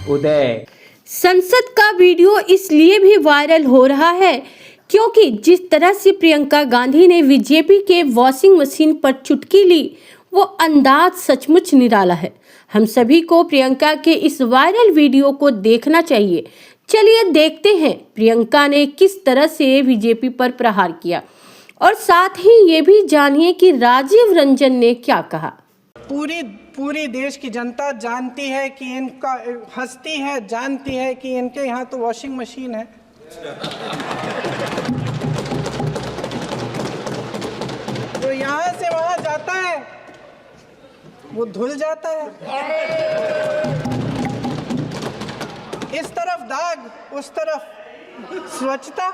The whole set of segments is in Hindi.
उदय। संसद का वीडियो इसलिए भी वायरल हो रहा है क्योंकि जिस तरह से प्रियंका गांधी ने बीजेपी के वॉशिंग मशीन पर चुटकी ली, वो अंदाज सचमुच निराला है। हम सभी को प्रियंका के इस वायरल वीडियो को देखना चाहिए। चलिए देखते हैं प्रियंका ने किस तरह से बीजेपी पर प्रहार किया और साथ ही ये भी जानिए कि राजीव रंजन ने क्या कहा। पूरी देश की जनता जानती है कि इनका हंसती है, जानती है कि इनके यहाँ तो वॉशिंग मशीन है। तो यहाँ से वहाँ जाता है, वो धुल जाता है। इस तरफ दाग, उस तरफ स्वच्छता।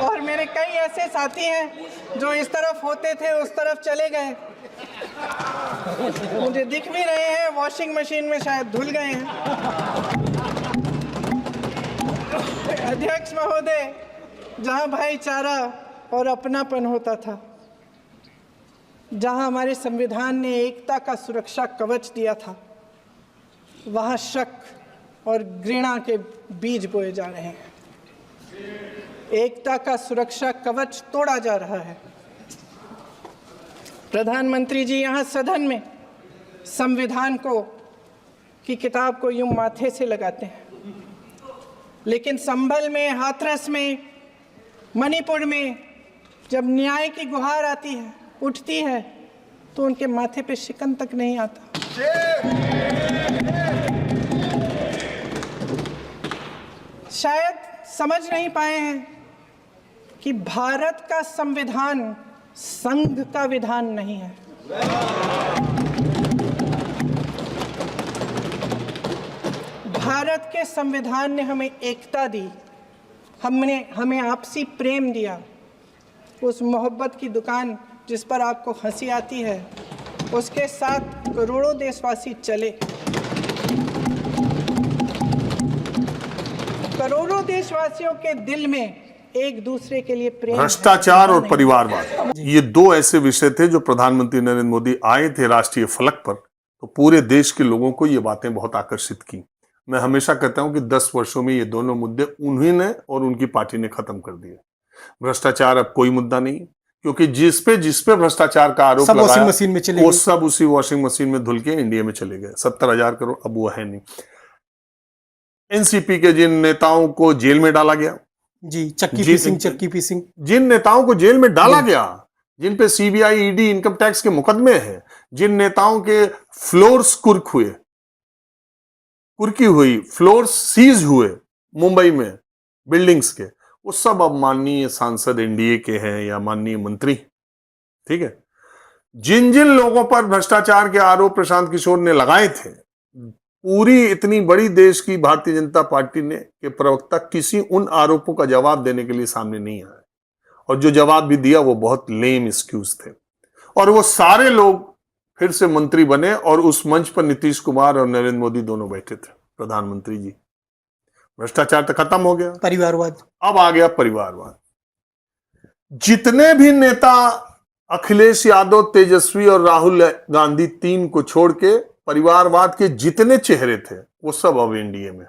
और मेरे कई ऐसे साथी हैं जो इस तरफ होते थे उस तरफ चले गए, मुझे दिख भी रहे हैं, वॉशिंग मशीन में शायद धुल गए हैं। अध्यक्ष महोदय, जहां भाईचारा और अपनापन होता था, जहां हमारे संविधान ने एकता का सुरक्षा कवच दिया था, वहां शक और घृणा के बीज बोए जा रहे हैं। एकता का सुरक्षा कवच तोड़ा जा रहा है। प्रधानमंत्री जी यहाँ सदन में संविधान की किताब को यूं माथे से लगाते हैं, लेकिन संभल में, हाथरस में, मणिपुर में जब न्याय की गुहार आती है, उठती है, तो उनके माथे पे शिकन तक नहीं आता। शायद समझ नहीं पाए हैं कि भारत का संविधान संघ का विधान नहीं है। भारत के संविधान ने हमें एकता दी, हमें आपसी प्रेम दिया। उस मोहब्बत की दुकान जिस पर आपको हंसी आती है, उसके साथ करोड़ों देशवासी चले। करोड़ों देशवासियों के दिल में एक दूसरे के लिए प्रेम। भ्रष्टाचार और परिवारवाद, ये दो ऐसे विषय थे जो प्रधानमंत्री नरेंद्र मोदी आए थे राष्ट्रीय फलक पर, तो पूरे देश के लोगों को ये बातें बहुत आकर्षित की। मैं हमेशा कहता हूं कि 10 वर्षों में ये दोनों मुद्दे उन्होंने और उनकी पार्टी ने खत्म कर दिए। भ्रष्टाचार अब कोई मुद्दा नहीं, क्योंकि जिस पे भ्रष्टाचार का आरोप लगाया, वॉशिंग मशीन में चले, वो सब उसी वॉशिंग मशीन में धुल के इंडिया में चले गए। 70,000 करोड़ अब वो है नहीं। एनसीपी के जिन नेताओं को जेल में डाला गया, चक्की पी सिंह, जिन नेताओं को जेल में डाला गया, जिन पे सीबीआई, ईडी, इनकम टैक्स के मुकदमे हैं, जिन नेताओं के फ्लोर्स कुर्की हुई, फ्लोर्स सीज हुए मुंबई में बिल्डिंग्स के, वो सब अब माननीय सांसद एनडीए के हैं या माननीय मंत्री। ठीक है, जिन जिन लोगों पर भ्रष्टाचार के आरोप प्रशांत किशोर ने लगाए थे, पूरी इतनी बड़ी देश की भारतीय जनता पार्टी ने के प्रवक्ता किसी उन आरोपों का जवाब देने के लिए सामने नहीं आए, और जो जवाब भी दिया वो बहुत लेम एक्सक्यूज थे, और वो सारे लोग फिर से मंत्री बने, और उस मंच पर नीतीश कुमार और नरेंद्र मोदी दोनों बैठे थे। प्रधानमंत्री जी, भ्रष्टाचार तो खत्म हो गया, परिवारवाद अब आ गया। परिवारवाद, जितने भी नेता अखिलेश यादव, तेजस्वी और राहुल गांधी, तीन को छोड़ के परिवारवाद के जितने चेहरे थे वो सब अब एनडीए में।